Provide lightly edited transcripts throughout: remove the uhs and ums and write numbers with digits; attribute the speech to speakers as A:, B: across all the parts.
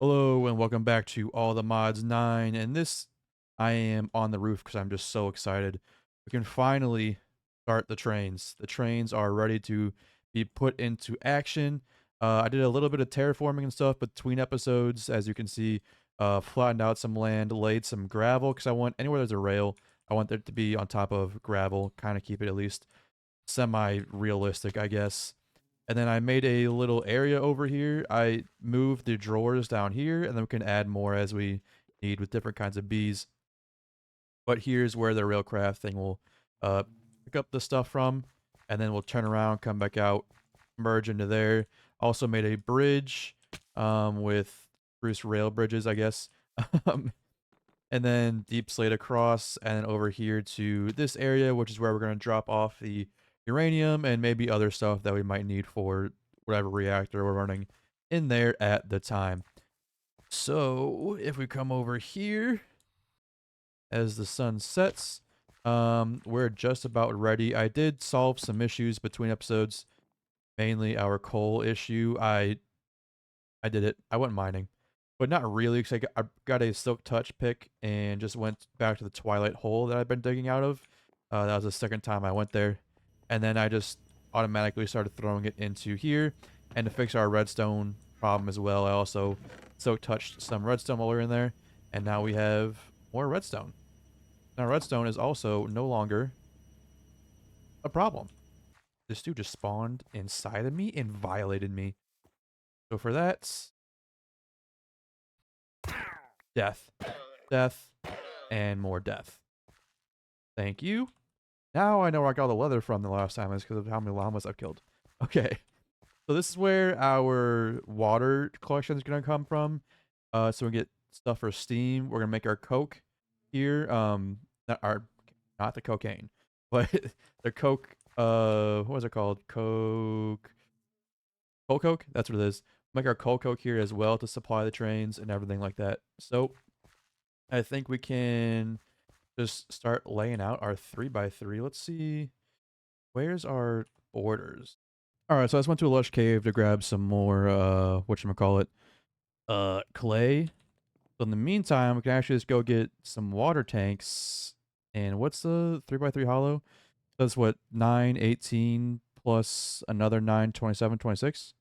A: Hello and welcome back to All the Mods 9, and this I am on the roof because I'm just so excited. We can finally start the trains. The trains are ready to be put into action. I did a little bit of terraforming and stuff between episodes, as you can see. Flattened out some land, laid some gravel because I want anywhere there's a rail, I want there to be on top of gravel, kind of keep it at least semi-realistic, I guess. And then I made a little area over here. I moved the drawers down here, and then we can add more as we need with different kinds of bees. But here's where the Railcraft thing will uh, pick up the stuff from, and then we'll turn around, come back out, merge into there. Also made a bridge with Bruce rail bridges, I guess. And then deep slate across, and then over here to this area, which is where we're going to drop off the uranium and maybe other stuff that we might need for whatever reactor we're running in there at the time. So if we come over here as the sun sets, we're just about ready. I did solve some issues between episodes, mainly our coal issue. I did it. I went mining, but not really because I got a silk touch pick and just went back to the twilight hole that I've been digging out of. That was the second time I went there, and then I just automatically started throwing it into here. And to fix our redstone problem as well, I also silk touched some redstone while we were in there, and now we have more redstone. Now redstone is also no longer a problem. This dude just spawned inside of me and violated me. So for that, death, death, and more death. Thank you. Now I know where I got all the leather from the last time is because of how many llamas I've killed. Okay. So this is where our water collection is going to come from. So we get stuff for steam. We're going to make our coke here. Not the cocaine, but the coke, what was it called? Coal coke? That's what it is. Make our coal coke here as well to supply the trains and everything like that. So I think we can just start laying out our 3x3. Let's see. Where's our borders? All right, so I just went to a lush cave to grab some more whatchamacallit, clay. So in the meantime, we can actually just go get some water tanks. And what's the 3x3 hollow? That's what, 9, 18 plus another 9, 27, 26.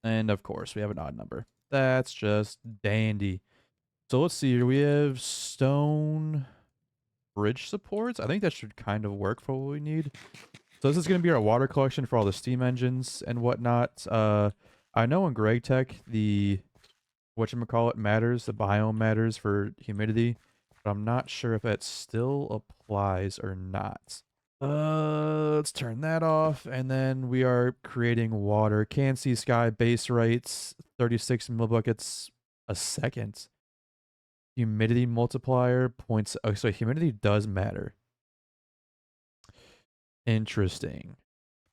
A: And of course, we have an odd number. That's just dandy. So let's see here. We have stone bridge supports. I think that should kind of work for what we need. So this is going to be our water collection for all the steam engines and whatnot. I know in Greg Tech, the whatchamacallit matters, the biome matters for humidity, but I'm not sure if that still applies or not. Let's turn that off, and then we are creating water. Can see sky base rates, 36 millibuckets a second. Humidity multiplier points. Oh, so humidity does matter. Interesting.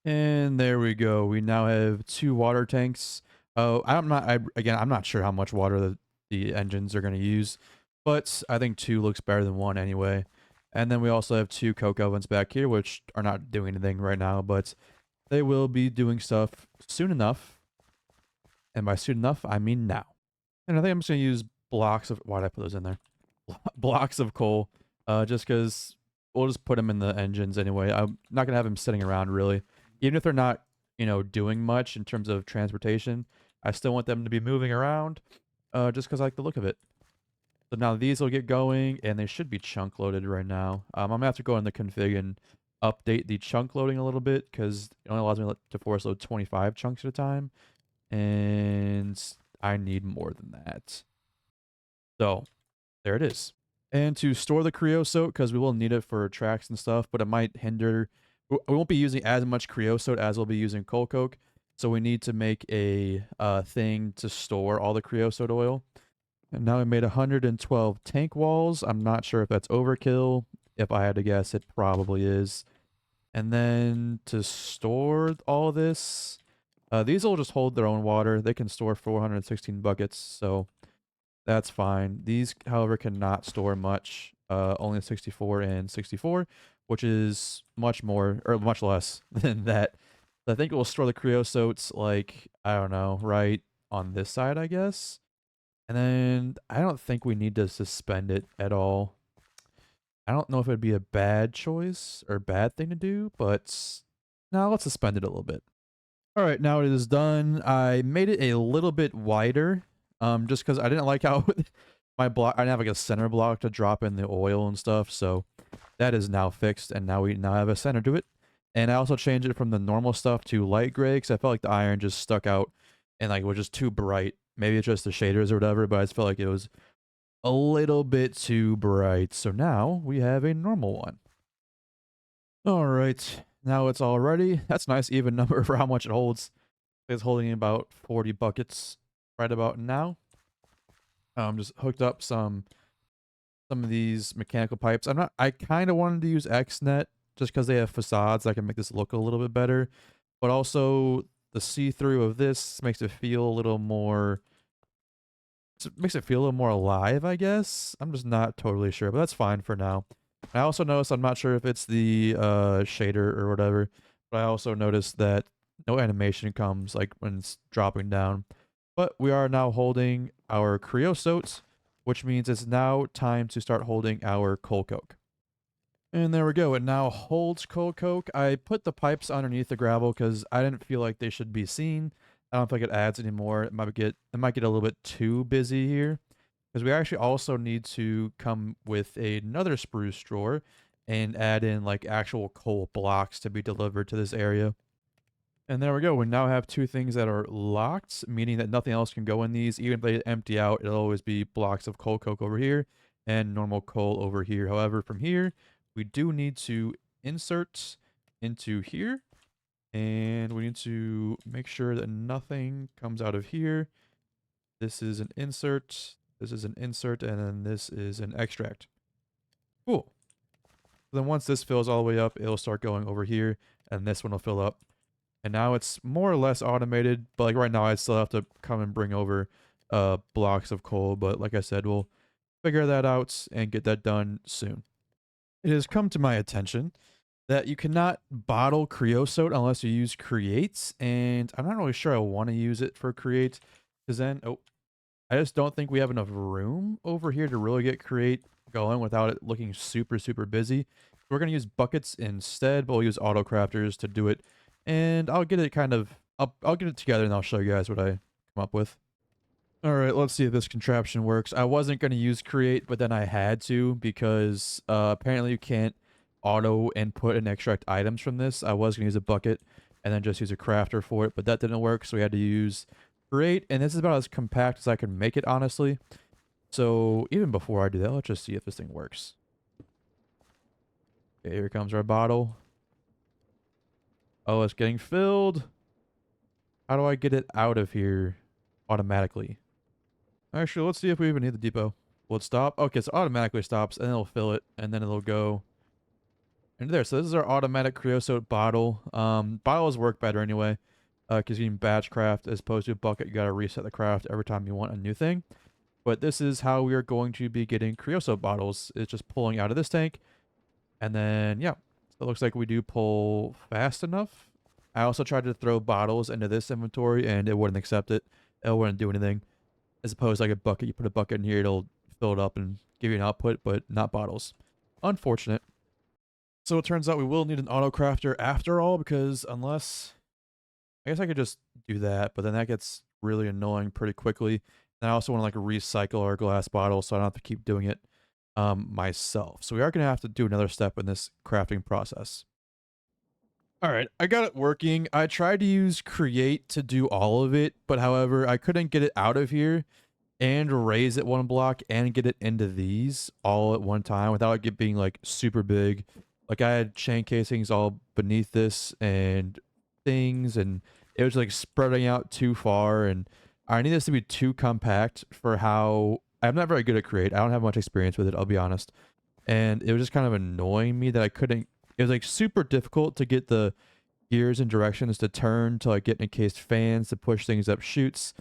A: And there we go. We now have 2 water tanks. Oh, I'm not sure how much water the engines are going to use, but I think 2 looks better than 1 anyway. And then we also have 2 coke ovens back here, which are not doing anything right now, but they will be doing stuff soon enough. And by soon enough, I mean now. And I think I'm just going to use blocks of... Why did I put those in there? Blocks of coal, just because we'll just put them in the engines anyway. I'm not going to have them sitting around, really. Even if they're not, doing much in terms of transportation, I still want them to be moving around, just because I like the look of it. So now these will get going, and they should be chunk loaded right now. I'm going to have to go in the config and update the chunk loading a little bit, because it only allows me to force load 25 chunks at a time, and I need more than that. So, there it is. And to store the creosote, because we will need it for tracks and stuff, but it might hinder... We won't be using as much creosote as we'll be using coal coke, so we need to make a thing to store all the creosote oil. And now we made 112 tank walls. I'm not sure if that's overkill. If I had to guess, it probably is. And then to store all this, these will just hold their own water. They can store 416 buckets, so that's fine. These, however, cannot store much. Only 64 and 64, which is much more, or much less than that. I think it will store the creosotes, like, I don't know, right on this side, I guess. And then I don't think we need to suspend it at all. I don't know if it'd be a bad choice or bad thing to do, but no, let's suspend it a little bit. All right, now it is done. I made it a little bit wider, just because I didn't like how my block. I didn't have like a center block to drop in the oil and stuff, so that is now fixed, and now we now have a center to it. And I also changed it from the normal stuff to light gray because I felt like the iron just stuck out and like it was just too bright. Maybe it's just the shaders or whatever, but I just felt like it was a little bit too bright. So now we have a normal one. All right, now it's all ready. That's a nice even number for how much it holds. It's holding about 40 buckets right about now. Just hooked up some of these mechanical pipes. I kind of wanted to use XNet just because they have facades that can make this look a little bit better. But also the see-through of this makes it feel a little more alive, I guess. I'm just not totally sure, but that's fine for now. I also noticed, I'm not sure if it's the shader or whatever, but I also noticed that no animation comes like when it's dropping down. But we are now holding our creosote, which means it's now time to start holding our coal coke. And there we go. It now holds coal coke. I put the pipes underneath the gravel because I didn't feel like they should be seen. I don't think it adds anymore. It might get a little bit too busy here because we actually also need to come with another spruce drawer and add in like actual coal blocks to be delivered to this area. And there we go. We now have two things that are locked, meaning that nothing else can go in these. Even if they empty out, it'll always be blocks of coal coke over here and normal coal over here. However, from here, we do need to insert into here. And we need to make sure that nothing comes out of here. This is an insert. This is an insert. And then this is an extract. Cool. Then once this fills all the way up, it'll start going over here. And this one will fill up. And now it's more or less automated, but like right now I still have to come and bring over blocks of coal, but like I said, we'll figure that out and get that done soon. It has come to my attention that you cannot bottle creosote unless you use creates, and I'm not really sure I want to use it for create, because then, I just don't think we have enough room over here to really get create going without it looking super, super busy. We're going to use buckets instead, but we'll use auto crafters to do it. And I'll get it I'll get it together and I'll show you guys what I come up with. All right, let's see if this contraption works. I wasn't going to use create, but then I had to because apparently you can't auto input and extract items from this. I was going to use a bucket and then just use a crafter for it, but that didn't work, so we had to use create, and this is about as compact as I can make it, honestly. So even before I do that, let's just see if this thing works. Okay, here comes our bottle. Oh, it's getting filled. How do I get it out of here automatically? Actually, let's see if we even need the depot. Will it stop? Okay, so automatically stops, and then it'll fill it, and then it'll go into there. So this is our automatic creosote bottle. Bottles work better anyway, because you can batch craft as opposed to a bucket. You got to reset the craft every time you want a new thing. But this is how we are going to be getting creosote bottles. It's just pulling out of this tank, and then, yeah. So it looks like we do pull fast enough. I also tried to throw bottles into this inventory, and it wouldn't accept it. It wouldn't do anything. As opposed to like a bucket, you put a bucket in here, it'll fill it up and give you an output, but not bottles. Unfortunate. So it turns out we will need an auto crafter after all, because unless... I guess I could just do that, but then that gets really annoying pretty quickly. And I also want to like recycle our glass bottle so I don't have to keep doing it myself. So we are going to have to do another step in this crafting process. All right, I got it working. I tried to use create to do all of it, but however, I couldn't get it out of here and raise it one block and get it into these all at one time without it being like super big. Like I had chain casings all beneath this and things, and it was like spreading out too far, and I need this to be too compact for how I'm not very good at create. I don't have much experience with it, I'll be honest. And it was just kind of annoying me that I couldn't, it was like super difficult to get the gears and directions to turn, to like get encased fans to push things up chutes,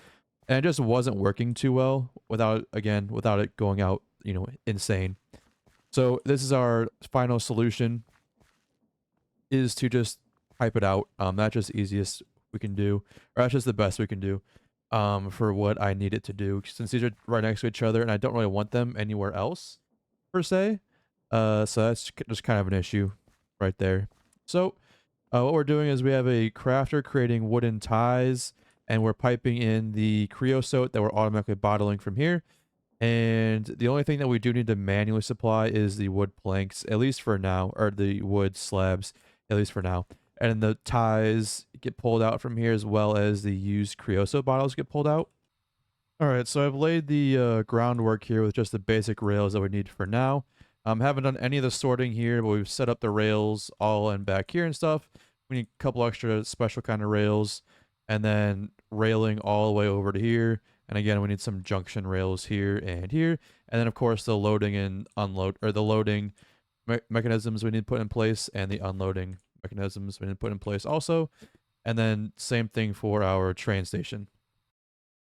A: and it just wasn't working too well without it going out, insane. So this is our final solution, is to just pipe it out. That's just the easiest we can do, or that's just the best we can do. for what I need it to do, since these are right next to each other and I don't really want them anywhere else per se. So that's just kind of an issue right there. So what we're doing is we have a crafter creating wooden ties, and we're piping in the creosote that we're automatically bottling from here. And the only thing that we do need to manually supply is the wood planks, at least for now, or the wood slabs, at least for now. And the ties get pulled out from here, as well as the used creosote bottles get pulled out. All right, so I've laid the groundwork here with just the basic rails that we need for now. Haven't done any of the sorting here, but we've set up the rails all in back here and stuff. We need a couple extra special kind of rails, and then railing all the way over to here. And again, we need some junction rails here and here. And then, of course, the loading and unload, or the loading mechanisms we need to put in place, and the unloading mechanisms we need to put in place also. And then same thing for our train station.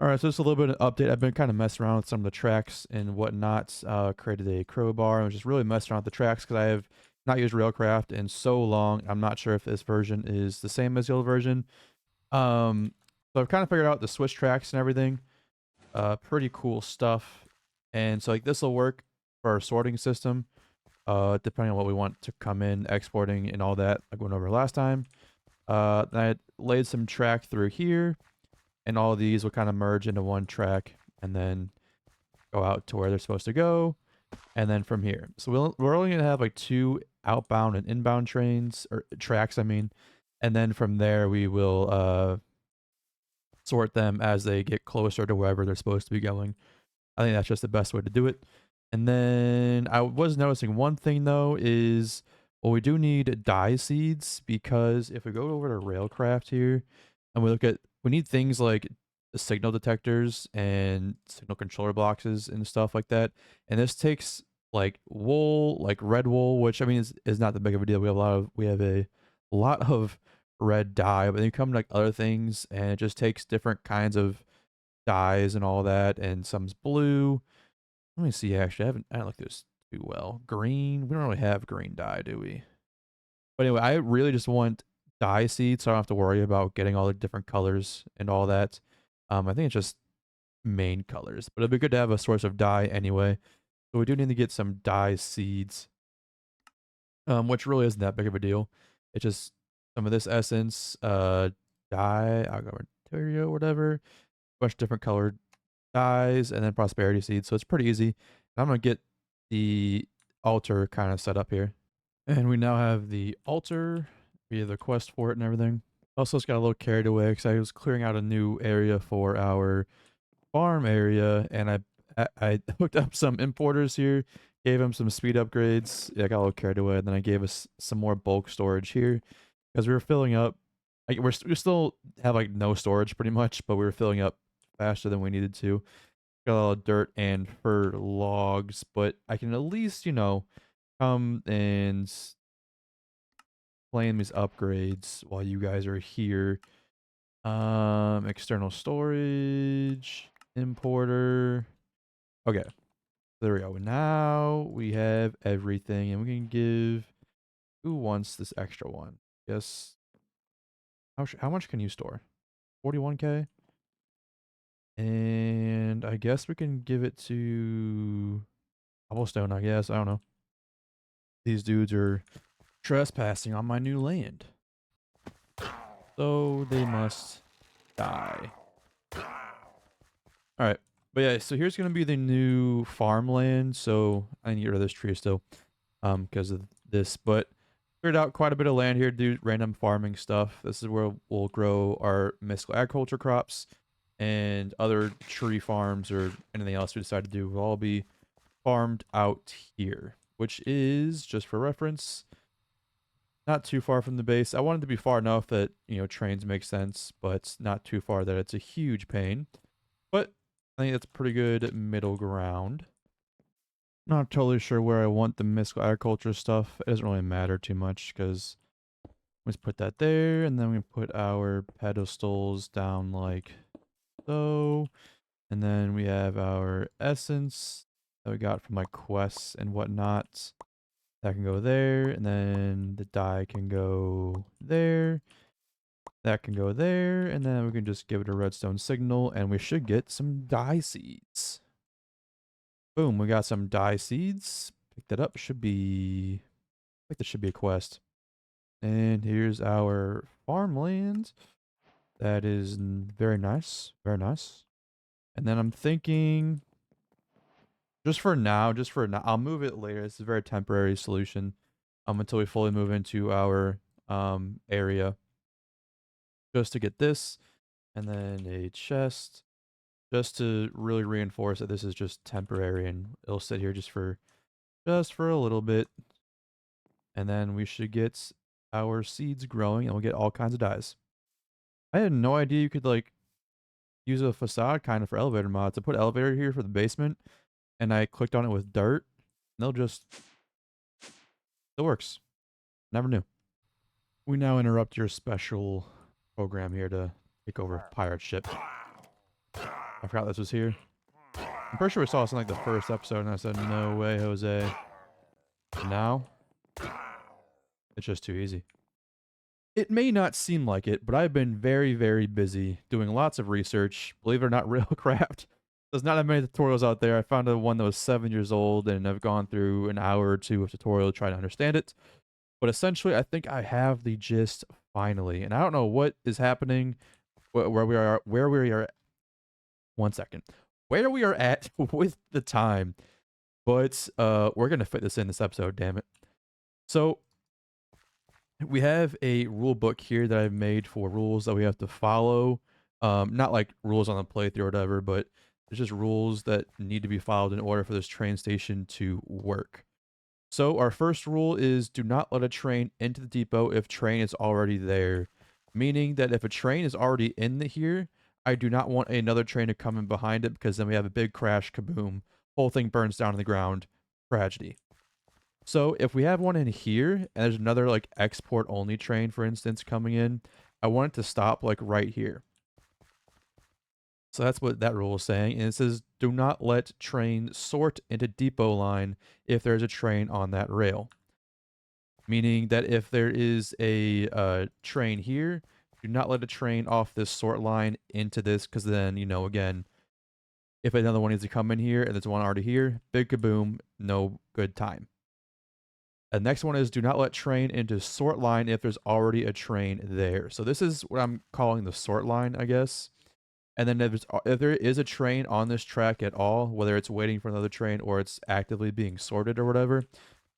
A: All right, so just a little bit of update. I've been kind of messing around with some of the tracks and whatnot. Created a crowbar and was just really messing around with the tracks because I have not used Railcraft in so long. I'm not sure if this version is the same as the old version. So I've kind of figured out the switch tracks and everything. Pretty cool stuff. And so like this will work for our sorting system. Depending on what we want to come in, exporting and all that, like went over last time. Then I laid some track through here, and all of these will kind of merge into one track and then go out to where they're supposed to go, and then from here. So we're only going to have like 2 outbound and inbound trains, or tracks, I mean, and then from there we will sort them as they get closer to wherever they're supposed to be going. I think that's just the best way to do it. And then I was noticing one thing though is, well, we do need dye seeds, because if we go over to Railcraft here and we look at, we need things like the signal detectors and signal controller boxes and stuff like that. And this takes like wool, like red wool, which I mean is not that big of a deal. We have a lot of red dye, but then you come to like other things and it just takes different kinds of dyes and all that, and some's blue. Let me see. Actually, I don't look this too well. Green. We don't really have green dye, do we? But anyway, I really just want dye seeds, so I don't have to worry about getting all the different colors and all that. I think it's just main colors, but it'd be good to have a source of dye anyway. So we do need to get some dye seeds, which really isn't that big of a deal. It's just some of this essence, dye, alcohol material, whatever, bunch of different colored dyes, and then prosperity seeds. So it's pretty easy. I'm gonna get the altar kind of set up here, and we now have the altar. We have the quest for it and everything. Also, just got a little carried away because I was clearing out a new area for our farm area, and I hooked up some importers here, gave them some speed upgrades. Yeah, I got a little carried away, and then I gave us some more bulk storage here because we were filling up. Like we still have like no storage pretty much, but we were filling up faster than we needed to. Got a lot of dirt and fir logs, but I can at least, come and claim these upgrades while you guys are here. External storage, importer. Okay, there we go. Now we have everything, and we can give. Who wants this extra one? Yes. How much can you store? 41K. And I guess we can give it to cobblestone, I guess. I don't know. These dudes are trespassing on my new land, so they must die. All right. But yeah, so here's gonna be the new farmland. So I need to get rid of this tree still, because of this. But cleared out quite a bit of land here to do random farming stuff. This is where we'll grow our mystical agriculture crops, and other tree farms or anything else we decide to do will all be farmed out here, which is, just for reference, not too far from the base. I wanted to be far enough that, trains make sense, but not too far that it's a huge pain. But I think that's pretty good middle ground. Not totally sure where I want the mystical agriculture stuff. It doesn't really matter too much because let's put that there, and then we put our pedestals down like so. And then we have our essence that we got from my quests and whatnot. That can go there, and then the dye can go there. That can go there, and then we can just give it a redstone signal, and we should get some dye seeds. Boom, we got some dye seeds. Pick that up. Should be... I think this should be a quest. And here's our farmland. That is very nice. Very nice. And then I'm thinking... just for now, I'll move it later. This is a very temporary solution. Until we fully move into our area. Just to get this. And then a chest. Just to really reinforce that this is just temporary and it'll sit here just for a little bit. And then we should get our seeds growing and we'll get all kinds of dyes. I had no idea you could like use a facade kind of for elevator mods. I put elevator here for the basement and I clicked on it with dirt and they'll just, it works. Never knew. We now interrupt your special program here to take over pirate ship. I forgot this was here. I'm pretty sure we saw this in like the first episode and I said, no way, Jose. And now, it's just too easy. It may not seem like it, but I've been very, very busy doing lots of research. Believe it or not, Railcraft. There's not that many tutorials out there. I found one that was 7 years old and I've gone through an hour or two of tutorial to try to understand it. But essentially, I think I have the gist finally. And I don't know what is happening, where we are. One second. Where we are at with the time. But we're going to fit this in this episode, damn it. So we have a rule book here that I've made for rules that we have to follow. Not like rules on the playthrough or whatever, but it's just rules that need to be followed in order for this train station to work. So our first rule is do not let a train into the depot if train is already there. Meaning that if a train is already in here, I do not want another train to come in behind it because then we have a big crash, kaboom. Whole thing burns down on the ground. Tragedy. So if we have one in here and there's another like export only train, for instance, coming in, I want it to stop like right here. So that's what that rule is saying. And it says, do not let train sort into depot line if there's a train on that rail. Meaning that if there is a train here, do not let a train off this sort line into this, because then, you know, again, if another one needs to come in here and there's one already here, big kaboom, no good time. The next one is do not let train into sort line if there's already a train there. So this is what I'm calling the sort line, I guess. And then if there is a train on this track at all, whether it's waiting for another train or it's actively being sorted or whatever,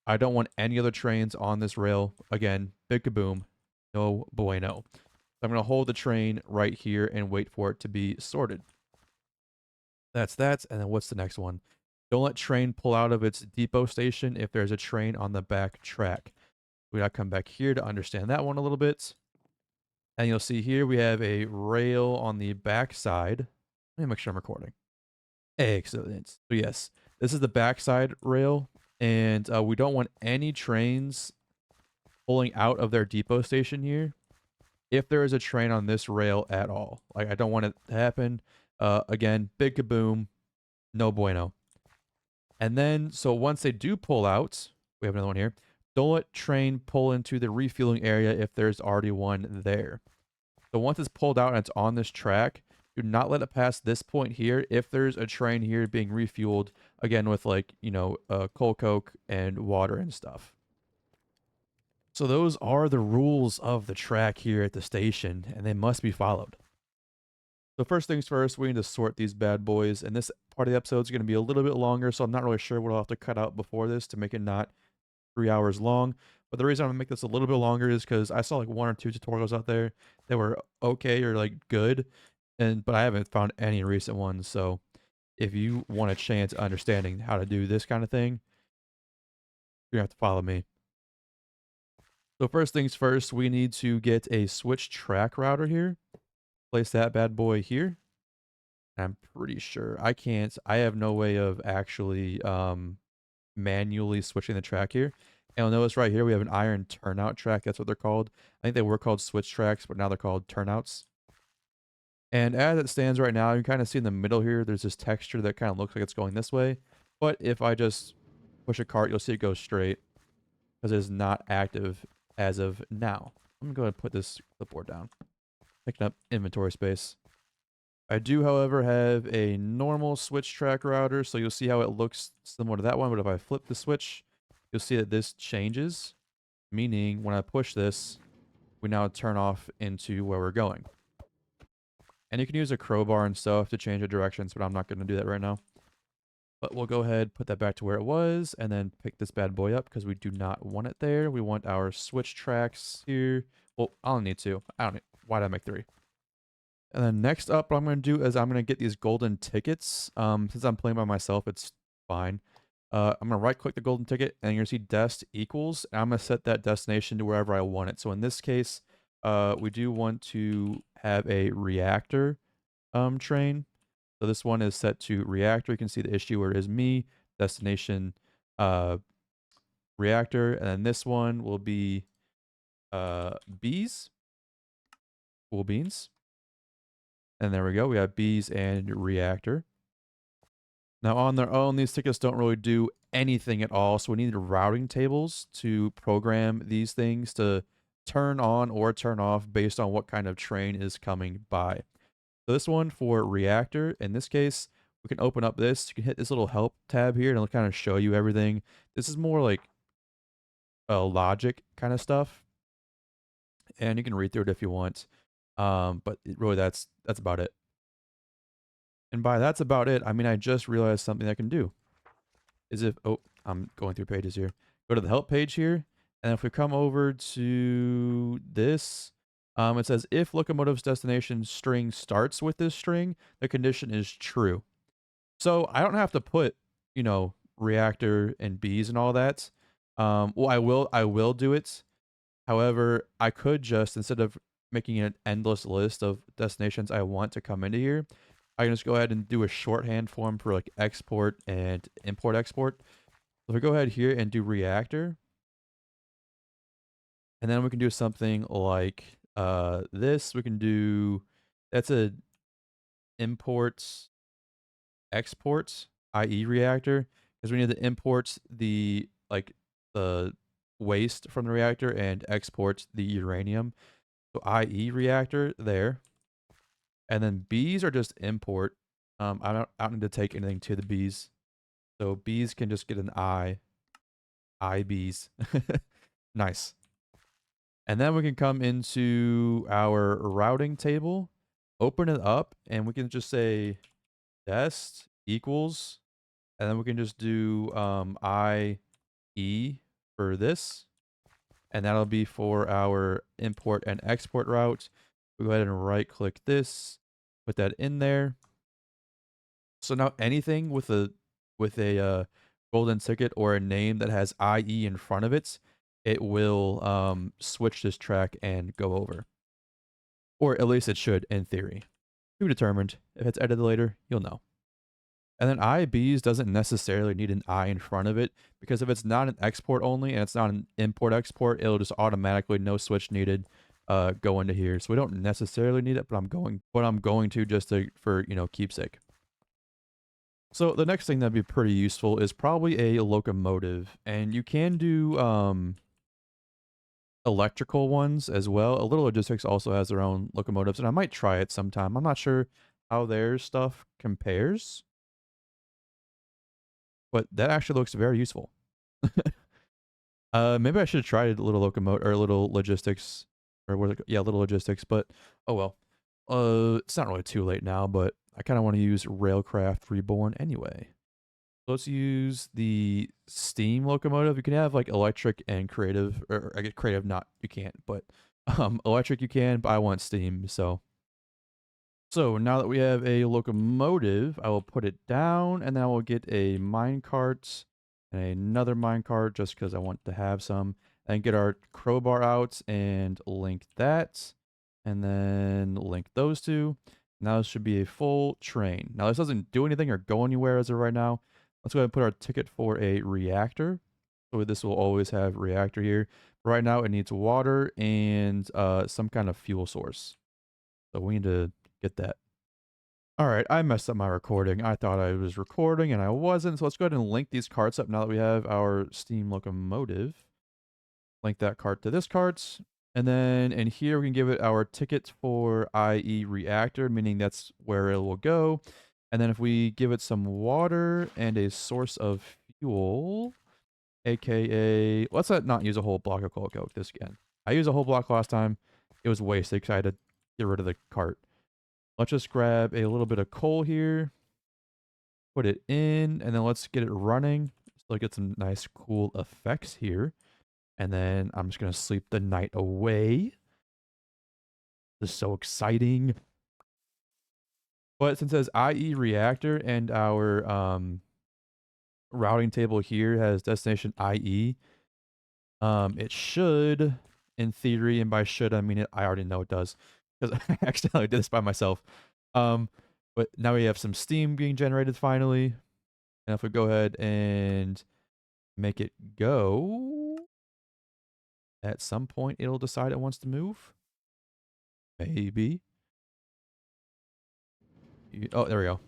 A: I don't want any other trains on this rail. Again, big kaboom, no bueno. So I'm going to hold the train right here and wait for it to be sorted. That's that. And then what's the next one? Don't let train pull out of its depot station if there's a train on the back track. We gotta come back here to understand that one a little bit. And you'll see here we have a rail on the back side. Let me make sure I'm recording. Excellent. So yes, this is the backside rail. And we don't want any trains pulling out of their depot station here if there is a train on this rail at all. Like, I don't want it to happen. Again, big kaboom, no bueno. And then, so once they do pull out, we have another one here. Don't let train pull into the refueling area if there's already one there. So once it's pulled out and it's on this track, do not let it pass this point here if there's a train here being refueled, again, with like, you know, coal coke and water and stuff. So those are the rules of the track here at the station, and they must be followed. So first things first, we need to sort these bad boys, and this part of the episode is going to be a little bit longer, so I'm not really sure what I'll have to cut out before this to make it not 3 hours long. But the reason I'm going to make this a little bit longer is because I saw like 1 or 2 tutorials out there that were okay or like good, but I haven't found any recent ones. So if you want a chance at understanding how to do this kind of thing, you're going to have to follow me. So first things first, we need to get a switch track router here. Place that bad boy here. I'm pretty sure I have no way of actually manually switching the track here. And you'll notice right here we have an iron turnout track. That's what they're called. I think they were called switch tracks, but now they're called turnouts. And as it stands right now, you can kind of see in the middle here, there's this texture that kind of looks like it's going this way. But if I just push a cart, you'll see it go straight because it is not active as of now. I'm going to go ahead and put this clipboard down. Picking up inventory space. I do, however, have a normal switch track router, so you'll see how it looks similar to that one, but if I flip the switch, you'll see that this changes, meaning when I push this, we now turn off into where we're going. And you can use a crowbar and stuff to change the directions, but I'm not going to do that right now. But we'll go ahead, put that back to where it was, and then pick this bad boy up because we do not want it there. We want our switch tracks here. Well, I don't need two. I don't need, why did I make three? And then next up, what I'm going to do is I'm going to get these golden tickets. Since I'm playing by myself, it's fine. I'm going to right click the golden ticket and you're going to see dest equals. And I'm going to set that destination to wherever I want it. So in this case, we do want to have a reactor train. So this one is set to reactor. You can see the issue where it is me, destination, reactor. And then this one will be bees, cool beans. And there we go. We have bees and reactor. Now on their own, these tickets don't really do anything at all. So we need routing tables to program these things to turn on or turn off based on what kind of train is coming by. So this one for reactor, in this case, we can open up this. You can hit this little help tab here and it'll kind of show you everything. This is more like logic kind of stuff. And you can read through it if you want. But really that's about it. And by that's about it, I mean, I just realized something I can do. Is if, oh, I'm going through pages here. Go to the help page here. And if we come over to this, it says if locomotive's destination string starts with this string, the condition is true. So I don't have to put, you know, reactor and bees and all that. Well, I will do it. However, I could just, instead of making an endless list of destinations I want to come into here, I can just go ahead and do a shorthand form for like export and import export. So if we go ahead here and do reactor, and then we can do something like this. We can do, that's a import export, i.e. reactor, because we need to import the the waste from the reactor and export the uranium. So i.e. reactor there. And then bees are just import. I don't need to take anything to the bees. So bees can just get an I bees. Nice. And then we can come into our routing table, open it up, and we can just say dest equals, and then we can just do IE for this, and that'll be for our import and export route. We go ahead and right click this, put that in there. So now anything with a golden ticket or a name that has IE in front of it, it will switch this track and go over. Or at least it should in theory. To be determined. If it's edited later, you'll know. And then IBs doesn't necessarily need an I in front of it, because if it's not an export only and it's not an import export, it'll just automatically, no switch needed, go into here. So we don't necessarily need it, but I'm going to just for, you know, keepsake. So the next thing that'd be pretty useful is probably a locomotive, and you can do electrical ones as well. A Little Logistics also has their own locomotives, and I might try it sometime. I'm not sure how their stuff compares, but that actually looks very useful. Maybe I should have tried a Little Locomotive or Little Logistics, or what? Yeah, Little Logistics. But oh well. It's not really too late now, but I kind of want to use Railcraft Reborn anyway. So let's use the steam locomotive. You can have like electric and creative, or I get creative, not you can't, but electric you can, but I want steam. So now that we have a locomotive, I will put it down, and then I will get a minecart and another minecart just because I want to have some, and get our crowbar out and link that, and then link those two. Now this should be a full train. Now this doesn't do anything or go anywhere as of right now. Let's go ahead and put our ticket for a reactor. So this will always have reactor here. Right now it needs water and some kind of fuel source. So we need to get that. All right, I messed up my recording. I thought I was recording and I wasn't. So let's go ahead and link these carts up now that we have our steam locomotive. Link that cart to this cart. And then in here, we can give it our ticket for IE reactor, meaning that's where it will go. And then if we give it some water and a source of fuel, aka, let's not use a whole block of coke this again. I used a whole block last time. It was wasted because I had to get rid of the cart. Let's just grab a little bit of coal here, put it in, and then let's get it running. So get some nice cool effects here. And then I'm just going to sleep the night away. This is so exciting. But since it says IE reactor and our routing table here has destination IE, it should, in theory, and by should I mean it, I already know it does because I accidentally did this by myself. But now we have some steam being generated finally. And if we go ahead and make it go, at some point it'll decide it wants to move. Maybe. Oh, there we go.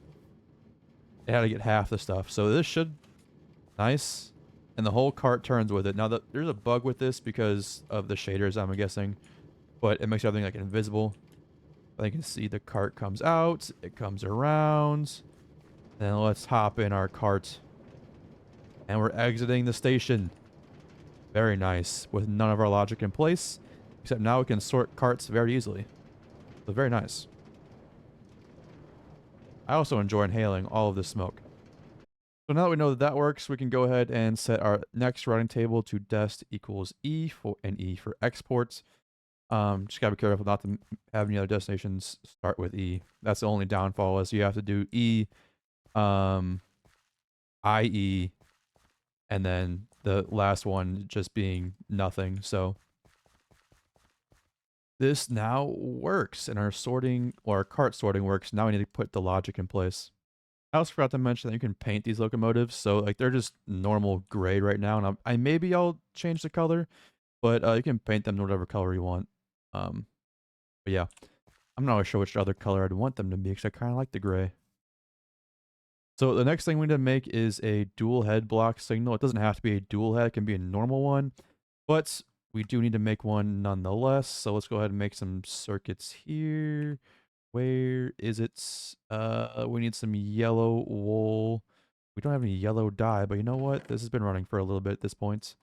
A: It had to get half the stuff. So this should... Nice. And the whole cart turns with it. Now, there's a bug with this because of the shaders, I'm guessing. But it makes everything like invisible. But you can see the cart comes out. It comes around. Then let's hop in our cart. And we're exiting the station. Very nice. With none of our logic in place. Except now we can sort carts very easily. So very nice. I also enjoy inhaling all of this smoke. So now that we know that that works, we can go ahead and set our next routing table to dest equals E for and E for exports. Just gotta be careful not to have any other destinations start with E. That's the only downfall is you have to do E, IE, and then the last one just being nothing. So this now works, and our sorting or our cart sorting works. Now we need to put the logic in place. I also forgot to mention that you can paint these locomotives, so like they're just normal gray right now, and maybe I'll change the color, but you can paint them to whatever color you want. But yeah, I'm not really sure which other color I'd want them to be because I kind of like the gray. So the next thing we need to make is a dual head block signal. It doesn't have to be a dual head; it can be a normal one, but we do need to make one nonetheless. So let's go ahead and make some circuits here. Where is it? We need some yellow wool. We don't have any yellow dye, but you know what? This has been running for a little bit at this point.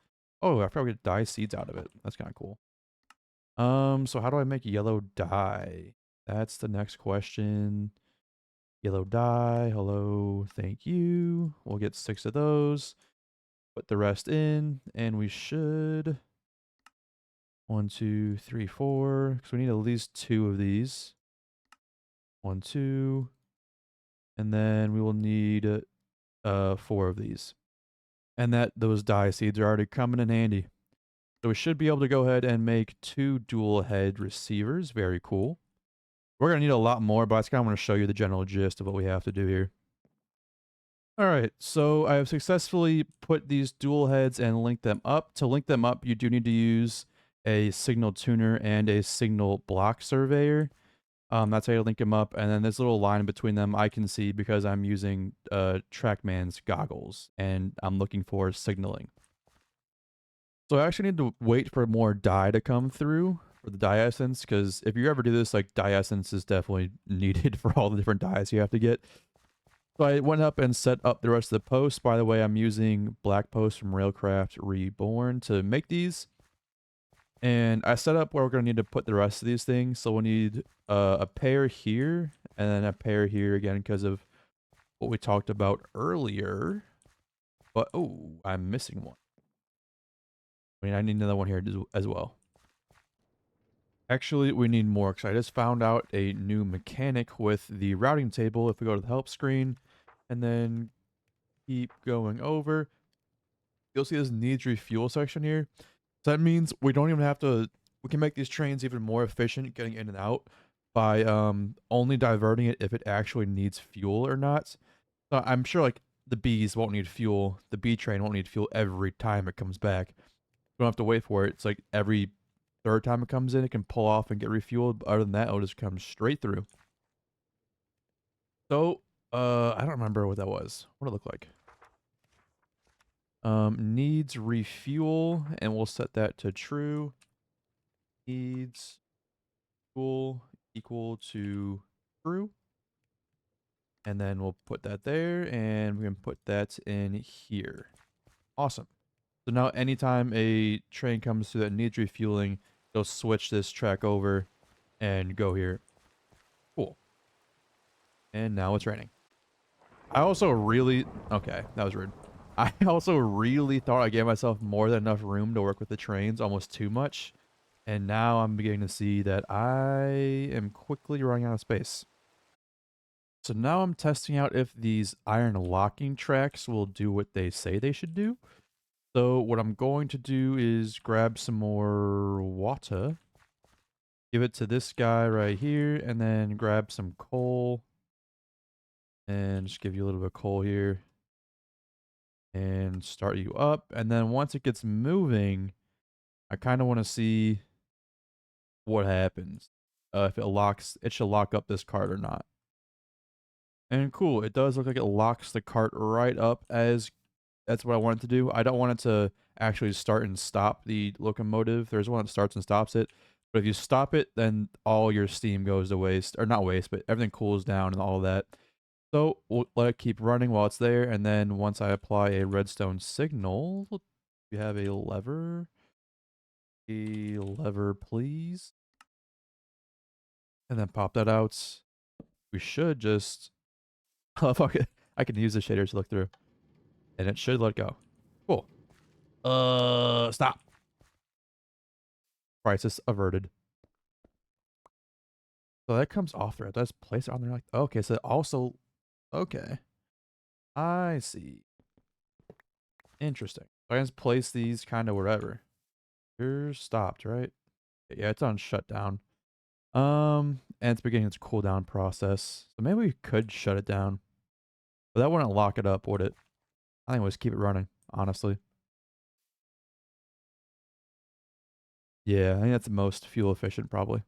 A: Oh, I forgot we get dye seeds out of it. That's kind of cool. So how do I make yellow dye? That's the next question. Yellow dye. Hello. Thank you. We'll get 6 of those. Put the rest in, and we should... 1, 2, 3, 4. Because we need at least 2 of these. 1, 2. And then we will need 4 of these. And those dye seeds are already coming in handy. So we should be able to go ahead and make 2 dual head receivers. Very cool. We're going to need a lot more, but I just kind of want to show you the general gist of what we have to do here. Alright, so I have successfully put these dual heads and linked them up. To link them up, you do need to use a signal tuner and a signal block surveyor. That's how you link them up. And then this little line between them I can see because I'm using TrackMan's goggles and I'm looking for signaling. So I actually need to wait for more dye to come through for the dye essence, because if you ever do this, like dye essence is definitely needed for all the different dyes you have to get. So I went up and set up the rest of the posts. By the way, I'm using Black Post from Railcraft Reborn to make these. And I set up where we're going to need to put the rest of these things. So we'll need a pair here and then a pair here again because of what we talked about earlier. But, oh, I'm missing one. I mean, I need another one here as well. Actually, we need more because I just found out a new mechanic with the routing table. If we go to the help screen and then keep going over, you'll see this needs refuel section here. So that means we don't even have to, we can make these trains even more efficient getting in and out by only diverting it if it actually needs fuel or not. So I'm sure like the bees won't need fuel. The bee train won't need fuel every time it comes back. You don't have to wait for it. It's like every 3rd time it comes in, it can pull off and get refueled. But other than that, it'll just come straight through. So, I don't remember what that was. What did it look like? Needs refuel, and we'll set that to true. needs equal to true. And then we'll put that there, and we can put that in here. Awesome. So now anytime a train comes through that needs refueling, it'll switch this track over and go here. Cool. And now it's raining. I also really... Okay, that was rude. I also really thought I gave myself more than enough room to work with the trains, almost too much. And now I'm beginning to see that I am quickly running out of space. So now I'm testing out if these iron locking tracks will do what they say they should do. So what I'm going to do is grab some more water, give it to this guy right here, and then grab some coal. And just give you a little bit of coal here. And start you up. And then once it gets moving, I kind of want to see what happens. If it should lock up this cart or not. And cool, it does look like it locks the cart right up as that's what I want it to do. I don't want it to actually start and stop the locomotive. There's one that starts and stops it. But if you stop it, then all your steam goes to waste. Or not waste, but everything cools down and all that. So we'll let it keep running while it's there. And then once I apply a redstone signal, we have a lever. A lever, please. And then pop that out. We should just... Oh, fuck it. I can use the shaders to look through. And it should let go. Cool. Stop. Crisis averted. So that comes off there. Let's place it on there. Like, okay, so also... Okay. I see. Interesting. So I can just place these kind of wherever. You're stopped, right? Yeah, it's on shutdown. And it's beginning its cooldown process. So maybe we could shut it down. But that wouldn't lock it up, would it? I think we'll just keep it running, honestly. Yeah, I think that's the most fuel efficient, probably.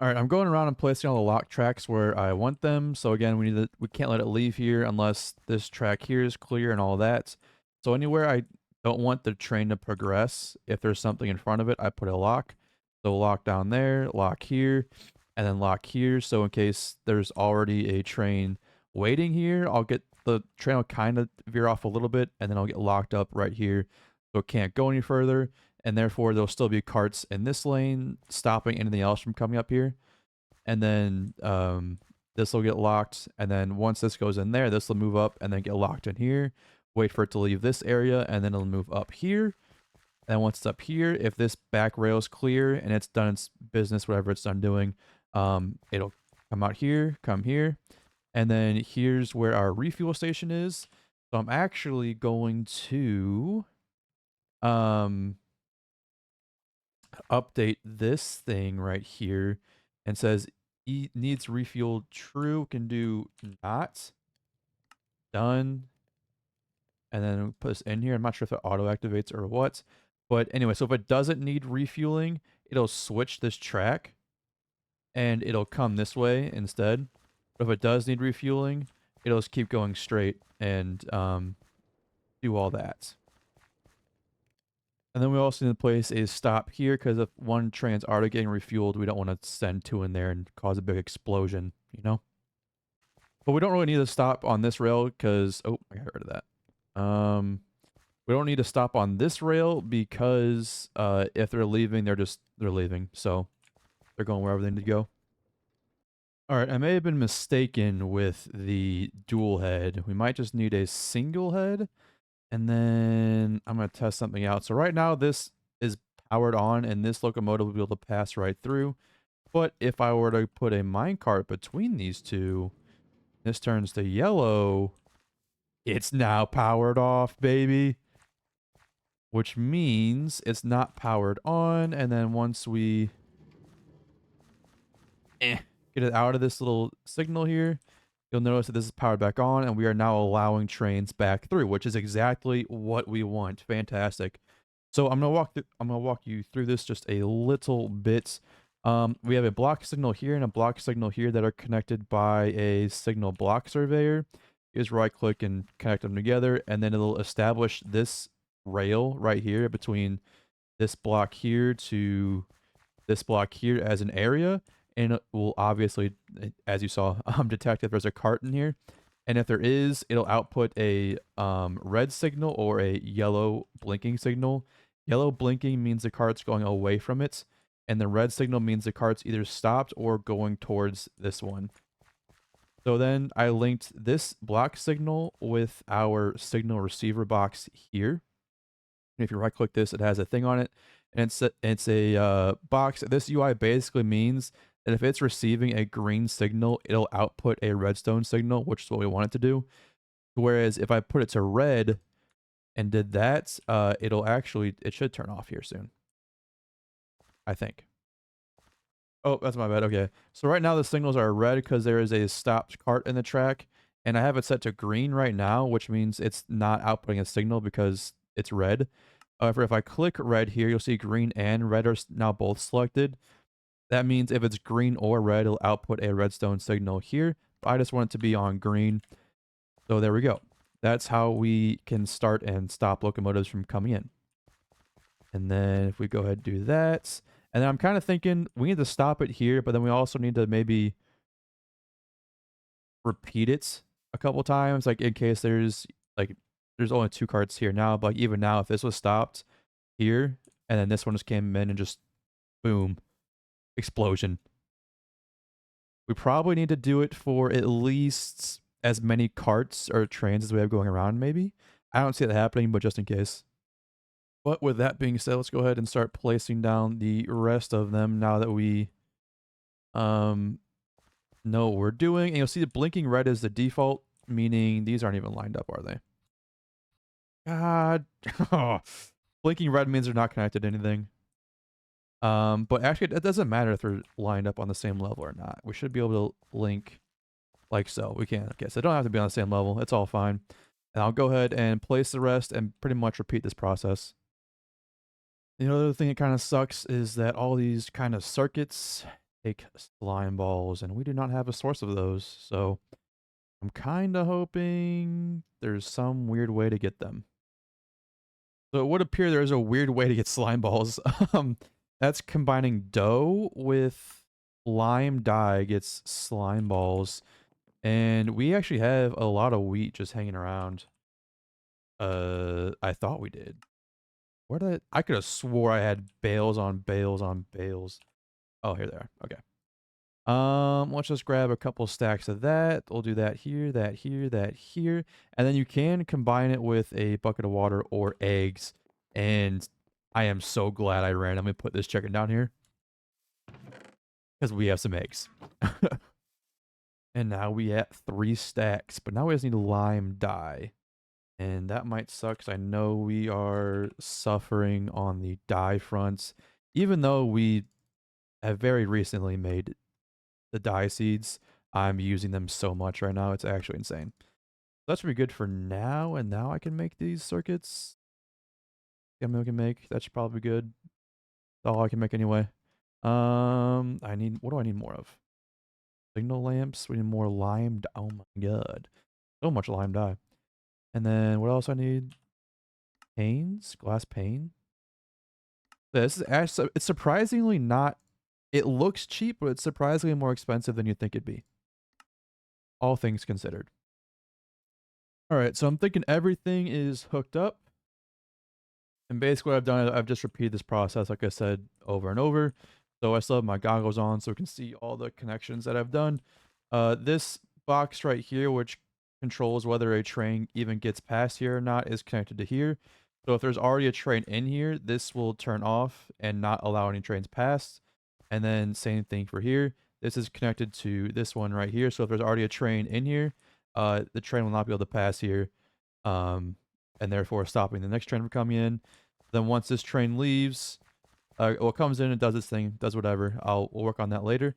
A: All right, I'm going around and placing all the lock tracks where I want them. So again, we can't let it leave here unless this track here is clear and all that. So anywhere I don't want the train to progress, if there's something in front of it, I put a lock. So lock down there, lock here, and then lock here. So in case there's already a train waiting here, the train will kind of veer off a little bit, and then I'll get locked up right here. So it can't go any further. And therefore there'll still be carts in this lane stopping anything else from coming up here. And then this will get locked, and then once this goes in there, this will move up and then get locked in here, wait for it to leave this area, and then it'll move up here. And once it's up here, if this back rail is clear and it's done its business, whatever it's done doing, it'll come out here, come here, and then here's where our refuel station is. So I'm actually going to update this thing right here and says needs refuel true, can do not, done, and then put this in here. I'm not sure if it auto activates or what, but anyway, so if it doesn't need refueling, it'll switch this track and it'll come this way instead. But if it does need refueling, it'll just keep going straight and do all that. And then we also need to place a stop here because if one train's already getting refueled, we don't want to send two in there and cause a big explosion, you know? But we don't really need to stop on this rail because... Oh, I got rid of that. We don't need to stop on this rail because if they're leaving, they're leaving. So they're going wherever they need to go. All right, I may have been mistaken with the dual head. We might just need a single head. And then I'm going to test something out. So right now this is powered on and this locomotive will be able to pass right through. But if I were to put a minecart between these two, this turns to yellow. It's now powered off, baby. Which means it's not powered on. And then once we get it out of this little signal here, you'll notice that this is powered back on and we are now allowing trains back through, which is exactly what we want. Fantastic. So I'm gonna walk you through this just a little bit. We have a block signal here and a block signal here that are connected by a signal block surveyor. You just right click and connect them together, and then it'll establish this rail right here between this block here to this block here as an area, and it will obviously, as you saw, detect if there's a cart in here. And if there is, it'll output a red signal or a yellow blinking signal. Yellow blinking means the cart's going away from it, and the red signal means the cart's either stopped or going towards this one. So then I linked this black signal with our signal receiver box here. And if you right click this, it has a thing on it, and it's a box. This UI basically means that if it's receiving a green signal, it'll output a redstone signal, which is what we want it to do. Whereas if I put it to red and did that, it should turn off here soon, I think. Oh, that's my bad. Okay. So right now the signals are red because there is a stopped cart in the track, and I have it set to green right now, which means it's not outputting a signal because it's red. However, if I click red here, you'll see green and red are now both selected. That means if it's green or red, it'll output a redstone signal here. But I just want it to be on green. So there we go. That's how we can start and stop locomotives from coming in. And then if we go ahead and do that, and then I'm kind of thinking we need to stop it here, but then we also need to maybe repeat it a couple times, like in case there's only 2 carts here now, but like even now, if this was stopped here, and then this one just came in and just boom, explosion. We probably need to do it for at least as many carts or trains as we have going around, maybe. I don't see that happening, but just in case. But with that being said, let's go ahead and start placing down the rest of them now that we know what we're doing. And you'll see the blinking red is the default, meaning these aren't even lined up, are they? God. Blinking red means they're not connected to anything. But actually, it doesn't matter if they're lined up on the same level or not. We should be able to link like so. We can. Okay, so they don't have to be on the same level. It's all fine. And I'll go ahead and place the rest and pretty much repeat this process. The other thing that kind of sucks is that all these kind of circuits take slime balls, and we do not have a source of those. So I'm kind of hoping there's some weird way to get them. So it would appear there's a weird way to get slime balls. That's combining dough with lime dye gets slime balls. And we actually have a lot of wheat just hanging around. I thought we did. Where did I could have swore I had bales on bales on bales. Oh, here they are. Okay. Let's just grab a couple stacks of that. We'll do that here, that here, that here. And then you can combine it with a bucket of water or eggs. And I am so glad I randomly put this chicken down here. Because we have some eggs. And now we have 3 stacks. But now we just need lime dye. And that might suck because I know we are suffering on the dye fronts. Even though we have very recently made the dye seeds, I'm using them so much right now. It's actually insane. That's pretty good for now. And now I can make these circuits. I mean, we can make. That should probably be good. That's all I can make anyway. I need. What do I need more of? Signal lamps. We need more lime. Oh my god, so much lime dye. And then what else I need? Panes, glass pane. This is actually, it's surprisingly not. It looks cheap, but it's surprisingly more expensive than you'd think it'd be. All things considered. All right, so I'm thinking everything is hooked up. And basically what I've done is I've just repeated this process, like I said, over and over. So I still have my goggles on so we can see all the connections that I've done. This box right here, which controls whether a train even gets past here or not, is connected to here. So if there's already a train in here, this will turn off and not allow any trains past. And then same thing for here. This is connected to this one right here. So if there's already a train in here, the train will not be able to pass here. And therefore stopping the next train from coming in. Then once this train leaves, well, it comes in and does its thing, does whatever. We'll work on that later.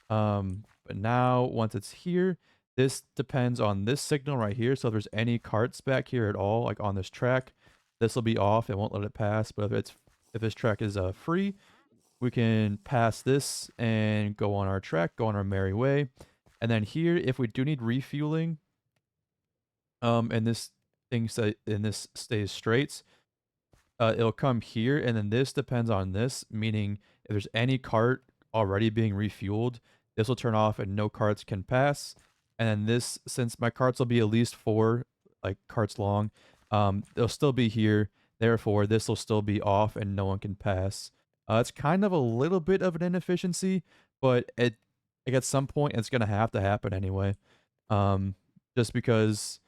A: But now once it's here, this depends on this signal right here. So if there's any carts back here at all, like on this track, this will be off. It won't let it pass. But if this track is free, we can pass this and go on our track, go on our merry way. And then here, if we do need refueling, and this thing stays straight, it'll come here, and then this depends on this, meaning if there's any cart already being refueled, this will turn off and no carts can pass. And then this, since my carts will be at least 4 like carts long, they'll still be here. Therefore, this will still be off and no one can pass. It's kind of a little bit of an inefficiency, but like at some point it's gonna have to happen anyway. Just because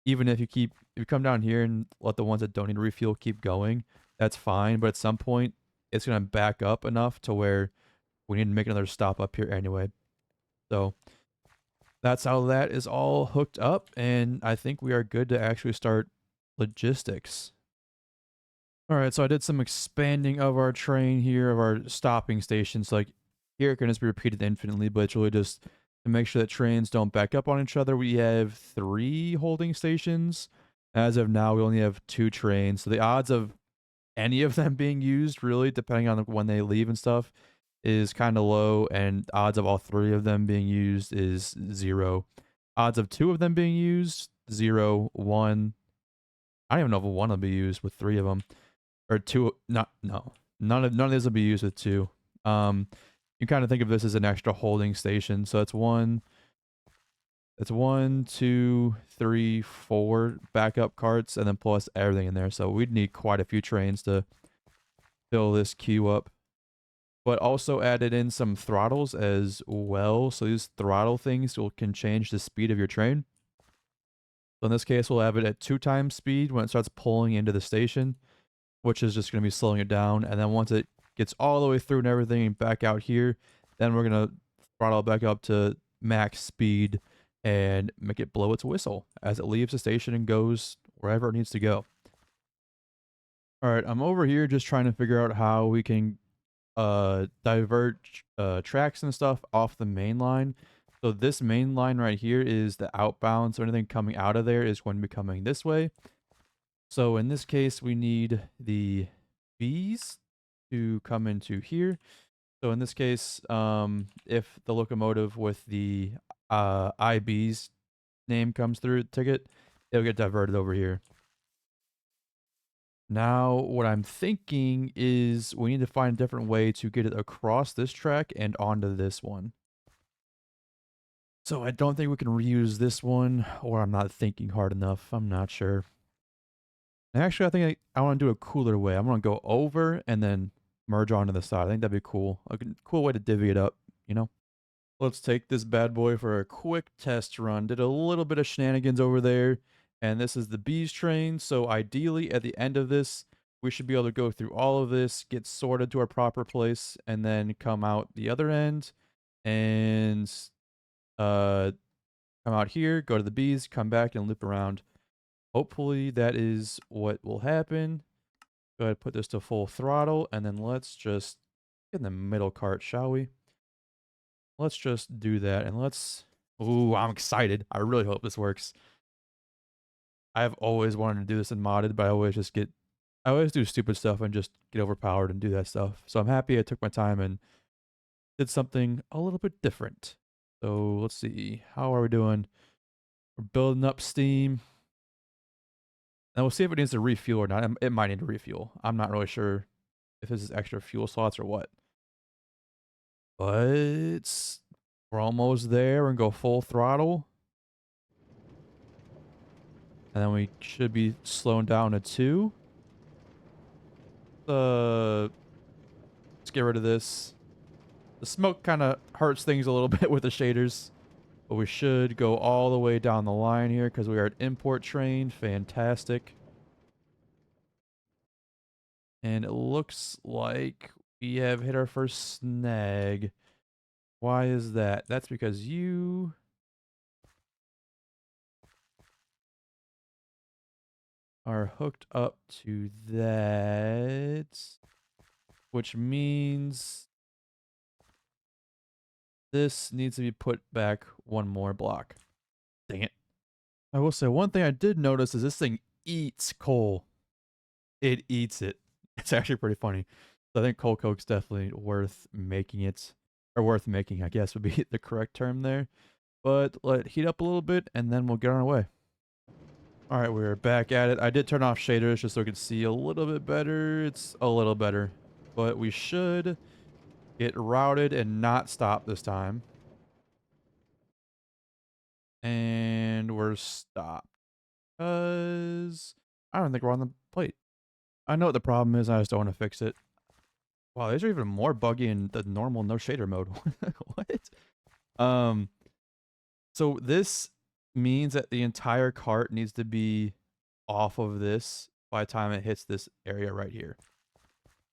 A: even if you come down here and let the ones that don't need to refuel keep going, that's fine. But at some point, it's gonna back up enough to where we need to make another stop up here anyway. So that's how that is all hooked up, and I think we are good to actually start logistics. All right, so I did some expanding of our train here, of our stopping stations. Like here, it can just be repeated infinitely, but it's really just to make sure that trains don't back up on each other. We have 3 holding stations. As of now, we only have 2 trains. So the odds of any of them being used, really, depending on when they leave and stuff, is kind of low. And odds of all 3 of them being used is 0. Odds of 2 of them being used, 0, 1. I don't even know if one will be used with 3 of them. Or 2, not, no. None of these will be used with 2. You kind of think of this as an extra holding station. So it's 1, 2, 3, 4 backup carts, and then plus everything in there. So we'd need quite a few trains to fill this queue up. But also added in some throttles as well. So these throttle things can change the speed of your train. So in this case, we'll have it at 2 times speed when it starts pulling into the station, which is just going to be slowing it down. And then once it gets all the way through and everything and back out here, then we're going to throttle back up to max speed and make it blow its whistle as it leaves the station and goes wherever it needs to go. All right, I'm over here just trying to figure out how we can divert tracks and stuff off the main line. So this main line right here is the outbound, so anything coming out of there is going to be coming this way. So in this case, we need the B's to come into here. So in this case, if the locomotive with the IB's name comes through the ticket, it'll get diverted over here. Now, what I'm thinking is we need to find a different way to get it across this track and onto this one. So I don't think we can reuse this one, or I'm not thinking hard enough. I'm not sure. Actually, I think I want to do a cooler way. I'm going to go over and then merge onto the side. I think that'd be cool. A cool way to divvy it up, you know? Let's take this bad boy for a quick test run. Did a little bit of shenanigans over there. And this is the Bees train. So ideally, at the end of this, we should be able to go through all of this, get sorted to our proper place, and then come out the other end and come out here, go to the Bees, come back and loop around. Hopefully that is what will happen. Go ahead and put this to full throttle, and then let's just get in the middle cart, shall we? Let's just do that, and let's... Ooh, I'm excited. I really hope this works. I've always wanted to do this in modded, but I always do stupid stuff and just get overpowered and do that stuff. So I'm happy I took my time and did something a little bit different. So let's see. How are we doing? We're building up steam. And we'll see if it needs to refuel or not. It might need to refuel. I'm not really sure if this is extra fuel slots or what. But we're almost there. We're going to go full throttle. And then we should be slowing down to 2. Let's get rid of this. The smoke kind of hurts things a little bit with the shaders. But we should go all the way down the line here because we are an import train. Fantastic. And it looks like we have hit our first snag. Why is that? That's because you... are hooked up to that. Which means... this needs to be put back 1 more block. Dang it. I will say one thing I did notice is this thing eats coal. It eats it. It's actually pretty funny. So I think coal coke's definitely worth making it. Or worth making, I guess, would be the correct term there. But let it heat up a little bit, and then we'll get on our way. All right, we're back at it. I did turn off shaders just so we could see a little bit better. It's a little better, but we should get routed and not stop this time. And we're stopped because I don't think we're on the plate. I know what the problem is. I just don't want to fix it. Wow, these are even more buggy in the normal no shader mode. What? Um, so this means that the entire cart needs to be off of this by the time it hits this area right here,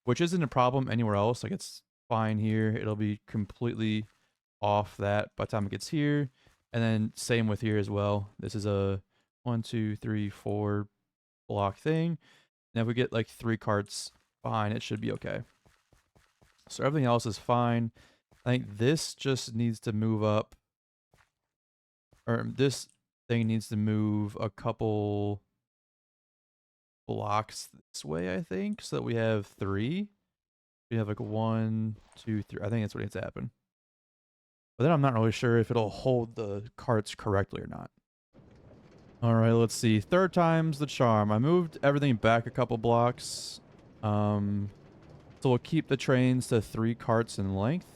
A: which isn't a problem anywhere else. Like it's fine here. It'll be completely off that by the time it gets here. And then same with here as well. This is a 1, 2, 3, 4 block thing. And if we get like 3 carts behind, it should be okay. So everything else is fine. I think this just needs to move up, or this thing needs to move a couple blocks this way, I think, so that we have 3. We have like 1, 2, 3. I think that's what needs to happen. But then I'm not really sure if it'll hold the carts correctly or not. All right, let's see. 3rd time's the charm. I moved everything back a couple blocks. So we'll keep the trains to 3 carts in length.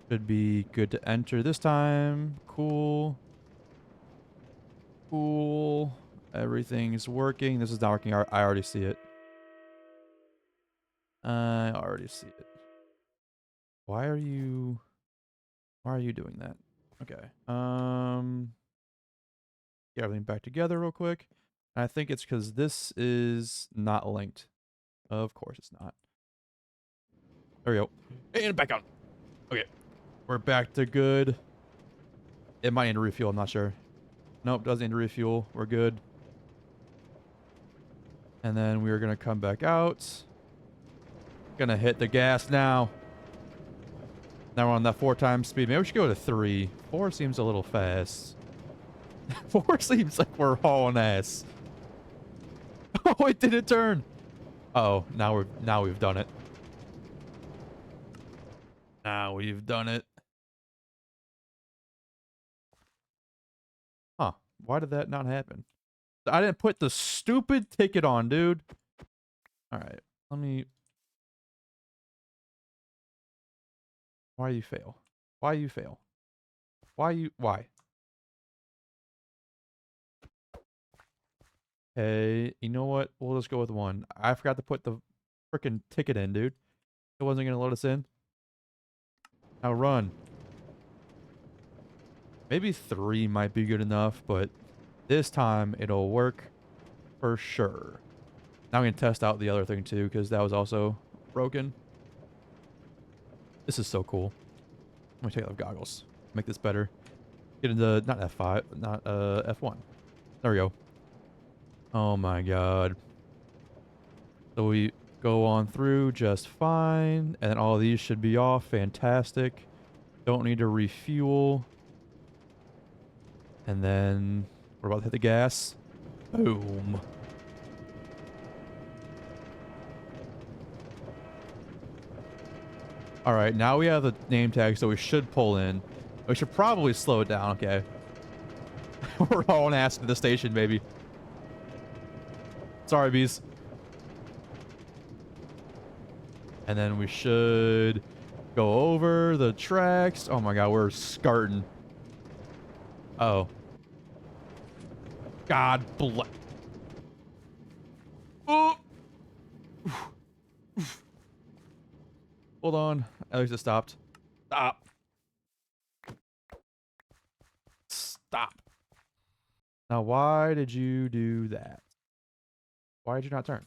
A: Should be good to enter this time. Cool. Cool. Everything's working. This is not working. I already see it. I already see it. Why are you doing that? Okay. Get everything back together real quick. And I think it's because this is not linked. Of course it's not. There we go. And back on. Okay. We're back to good. It might need to refuel. I'm not sure. Nope, doesn't need to refuel. We're good. And then we're going to come back out. Gonna hit the gas now. Now we're on that 4 times speed. Maybe we should go to 3. 4 seems a little fast. 4 seems like we're hauling ass. Oh, it didn't turn. Uh-oh, now we've done it. Now we've done it. Huh. Why did that not happen? I didn't put the stupid ticket on, dude. Alright. Let me... Why you fail? Why you fail? Why? Hey, you know what? We'll just go with 1. I forgot to put the freaking ticket in, dude. It wasn't gonna let us in. Now run. Maybe 3 might be good enough, but this time it'll work for sure. Now we can test out the other thing too, because that was also broken. This is so cool. I'm gonna take off goggles. Make this better. Get into not F5, not F1. There we go. Oh my god. So we go on through just fine, and all these should be off. Fantastic. Don't need to refuel. And then we're about to hit the gas. Boom. All right, now we have the name tag, so we should pull in. We should probably slow it down. Okay. We're hauling ass to the station, baby. Sorry, bees. And then we should go over the tracks. Oh my god, we're skarting. Oh. God bless. Oh. Hold on. At least it stopped. Stop. Stop. Now, why did you do that? Why did you not turn?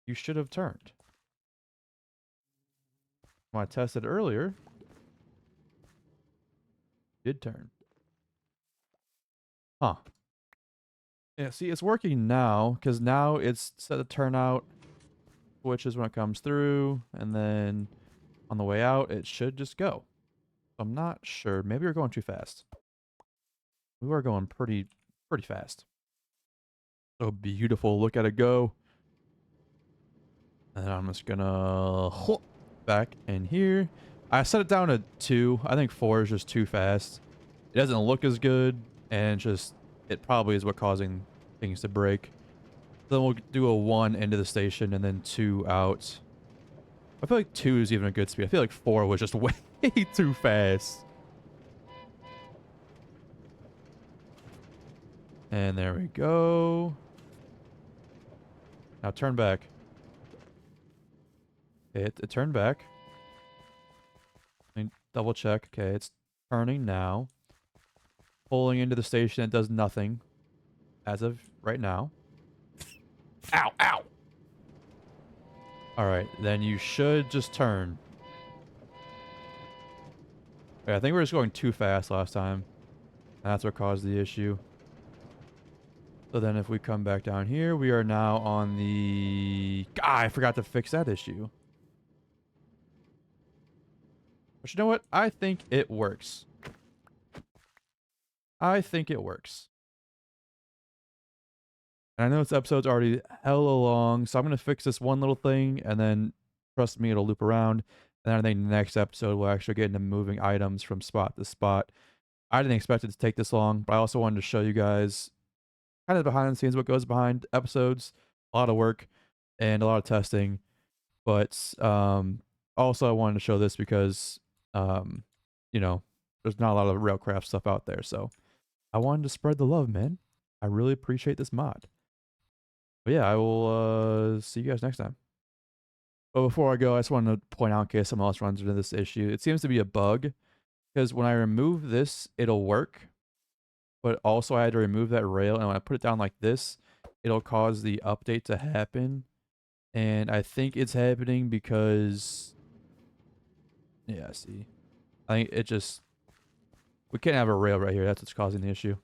A: You should have turned. When I tested earlier, did turn. Huh. Yeah, see, it's working now, because now it's set to turn out switches when it comes through, and then on the way out, it should just go. I'm not sure. Maybe we're going too fast. We were going pretty fast. So beautiful. Look at it go. And then I'm just gonna back in here. I set it down to 2. I think 4 is just too fast. It doesn't look as good, and just it probably is what causing things to break. Then we'll do a 1 into the station and then 2 out. I feel like 2 is even a good speed. I feel like 4 was just way too fast. And there we go. Now turn back. It turned back. Let me double check. Okay, it's turning now. Pulling into the station, it does nothing as of right now. Ow, ow! Alright, then you should just turn. Okay, I think we were just going too fast last time. That's what caused the issue. So then if we come back down here, we are now on the... I forgot to fix that issue. But you know what? I think it works. I think it works. And I know this episode's already hella long, so I'm going to fix this one little thing, and then, trust me, it'll loop around. And then I think the next episode we'll actually get into moving items from spot to spot. I didn't expect it to take this long, but I also wanted to show you guys kind of behind the scenes what goes behind episodes. A lot of work and a lot of testing. But also I wanted to show this because, you know, there's not a lot of Railcraft stuff out there. So I wanted to spread the love, man. I really appreciate this mod. But yeah, I will see you guys next time. But before I go, I just wanted to point out in case someone else runs into this issue. It seems to be a bug because when I remove this, it'll work. But also I had to remove that rail, and when I put it down like this, it'll cause the update to happen. And I think it's happening because... yeah, see. I think it just... we can't have a rail right here. That's what's causing the issue.